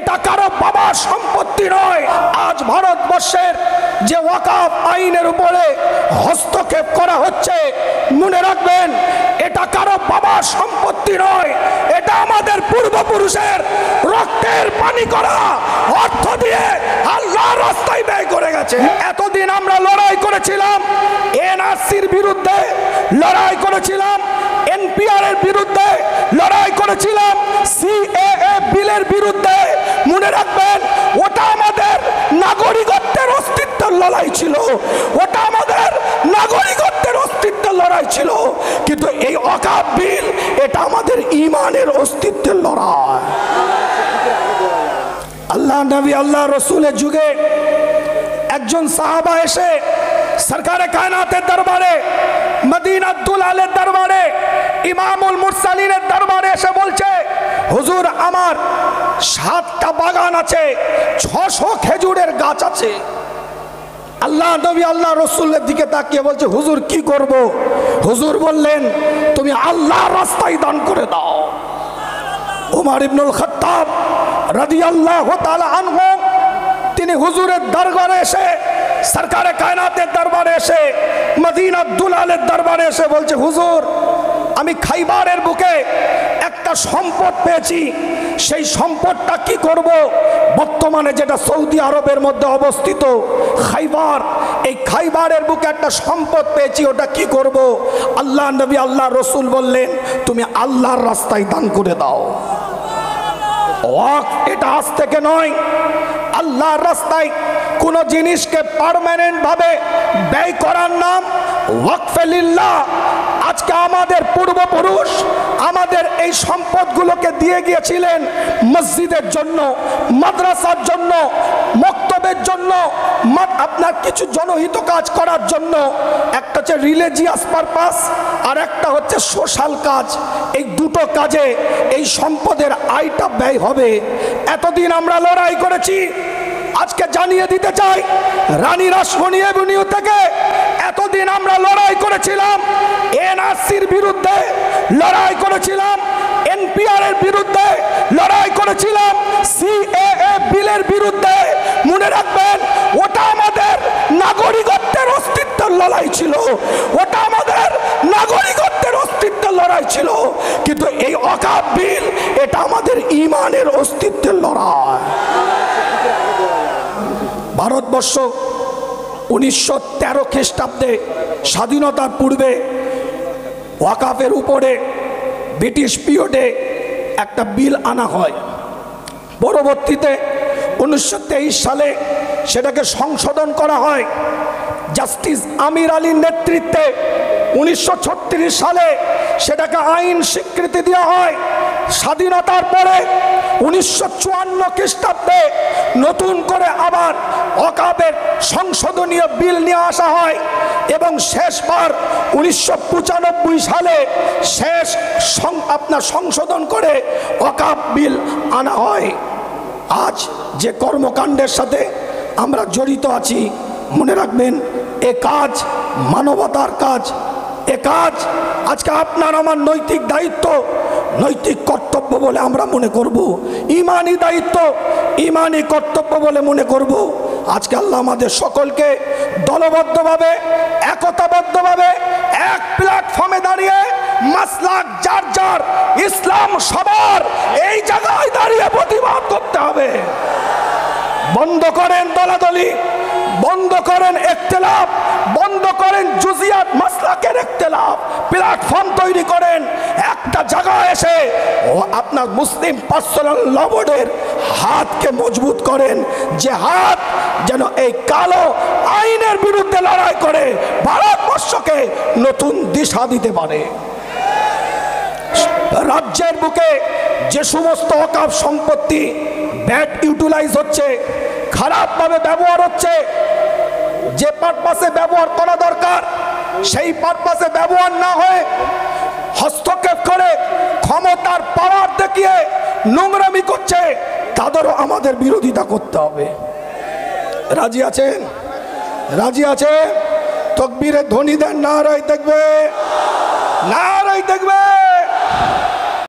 এটা কারো বাবার সম্পত্তি নয়। আজ ভারতবর্ষের যে ওয়াকফ আইনের উপরে হস্তক্ষেপ করা হচ্ছে, মনে রাখবেন এটা কারো বাবার সম্পত্তি নয়, এটা আমাদের পূর্বপুরুষের রক্তের পানি করা অর্থ দিয়ে আল্লাহর রাস্তায় ব্যয় করে গেছে। এতদিন আমরা লড়াই করেছিলাম এনআরসির বিরুদ্ধে, লড়াই করেছিলাম এনপিআর এর বিরুদ্ধে, লড়াই করেছিলাম সিএএ বিলের বিরুদ্ধে। মনে রাখবেন ওটা আমাদের নাগরিকত্বের অস্তিত্বের লড়াই ছিল, ওটা আমাদের নাগরিকত্বের অস্তিত্বের লড়াই ছিল। কিন্তু এই ওয়াকফ বিল এটা আমাদের ঈমানের অস্তিত্বের লড়াই। আল্লাহ নবী আল্লাহ রসুলের যুগে একজন সাহাবা এসে সরকারে কায়নাতের দরবারে, মদিনাতুল আলের দরবারে, ইমামুল মুরসালিনের দরবারে এসে বলছে, হুজুর আমার 7টা বাগান আছে, 600 খেজুরের গাছ আছে। আল্লাহ নবী আল্লাহ রসুলের দিকে তাকিয়ে বলছে, হুজুর কি করব? হুজুর বললেন, তুমি আল্লাহর রাস্তায় দান করে দাও। ওমর ইবনুল খাত্তাব রাদিয়াল্লাহু তাআলা আনহু তিনি হুজুরের দরবারে এসে, সরকারে কায়নাতের দরবারে এসে, মদিনাতুল আলের দরবারে এসে বলছে, হুজুর আমি খাইবারের বুকে একটা সম্পদ পেয়েছি, সেই সম্পদটা কি করব? বর্তমানে যেটা সৌদি আরবের মধ্যে অবস্থিত খাইবার, এই খাইবারের বুকে একটা সম্পদ পেয়েছি, ওটা কি করব? আল্লাহ নবী আল্লাহ রসুল বললেন, তুমি আল্লাহর রাস্তায় দান করে দাও। ওয়াকফ এটা আজ থেকে নয়, আল্লাহর রাস্তায় কোন জিনিসকে পার্মানেন্ট ভাবে ব্যয় করার নাম ওয়াকফে লিল্লাহ। আজকে আমাদের পূর্বপুরুষ আমাদের এই সম্পদগুলোকে দিয়ে গিয়েছিলেন মসজিদের জন্য, মাদ্রাসার জন্য, মক্তবের জন্য, আপনার কিছু জনহিত কাজ করার জন্য। একটা হচ্ছে রিলিজিয়াস পারপাস আর একটা হচ্ছে সোশ্যাল কাজ। এই দুটো কাজে এই সম্পদের আয়টা ব্যয় হবে। এতদিন আমরা লড়াই করেছি, আজকে জানিয়ে দিতে চাই রানী রাসমণি এভিনিউ থেকে এতদিন আমরা লড়াই করেছিলাম এনআরসির বিরুদ্ধে, লড়াই করেছিলাম এনপিআর এর বিরুদ্ধে, লড়াই করেছিলাম সিএএ বিলের বিরুদ্ধে। মনে রাখবেন ওটা আমাদের নাগরিকত্বের অস্তিত্বের লড়াই ছিল, ওটা আমাদের নাগরিকত্বের অস্তিত্বের লড়াই ছিল। কিন্তু এই ওয়াকফ বিল এটা আমাদের ঈমানের অস্তিত্বের লড়াই। ভারতবর্ষ 1913 খ্রিস্টাব্দে স্বাধীনতার পূর্বে ওয়াকফের উপরে ব্রিটিশ পিরিয়ডে একটা বিল আনা হয়। পরবর্তীতে 1923 সালে সেটাকে সংশোধন করা হয় জাস্টিস আমির আলীর নেতৃত্বে। 1936 সালে সেটাকে আইন স্বীকৃতি দেওয়া হয়। স্বাধীনতার পরে 1954 খ্রিস্টাব্দে নতুন করে আবার ওয়াকফের সংশোধনীয় বিল নিয়ে আসা হয় এবং শেষবার 1995 সালে শেষ আপনার সংশোধন করে ওয়াকফ বিল আনা হয়। আজ যে কর্মকাণ্ডের সাথে আমরা জড়িত আছি, মনে রাখবেন এ কাজ মানবতার কাজ। এ কাজ আজকে আপনার আমার নৈতিক দায়িত্ব, নৈতিক কর্তব্য বলে আমরা মনে করব, ঈমানি দায়িত্ব, ঈমানি কর্তব্য বলে মনে করব। আজকে আল্লাহ আমাদের সকলকে দলবদ্ধভাবে, একতাবদ্ধভাবে এক প্ল্যাটফর্মে দাঁড়িয়ে মাসলাক যার যার, ইসলাম সবার, এই জায়গায় দাঁড়িয়ে প্রতিবাদ করতে হবে। বন্ধ করেন দলাদলি, বন্ধ করেন ইখতিলাফ, বন্ধ করেন জুজিয়াত মাসলাকের ইখতিলাফ। প্ল্যাটফর্ম তৈরি করেন, একটা জায়গায় এসে ও আপনার মুসলিম পার্সোনাল ল বোর্ডের হাতকে মজবুত করেন, যে হাত যেন এই কালো আইনের বিরুদ্ধে লড়াই করে ভারতবর্ষকে নতুন দিশা দিতে পারে। রাজ্যের বুকে যে সমস্ত ওয়াকফ সম্পত্তি ব্যাড ইউটিলাইজ হচ্ছে, খারাপভাবে ব্যবহার হচ্ছে, যে পারপাসে ব্যবহার করা দরকার সেই পারপাসে ব্যবহার না হয়ে হস্তক্ষেপ করে ক্ষমতার পাওয়ার দেখিয়ে নোংরামি করছে, তাদেরও আমাদের বিরোধিতা করতে হবে। রাজি আছেন? রাজি আছে? তকবীরের ধ্বনি দেন, নারায়ে তাকবীর, নারায়ে তাকবীর।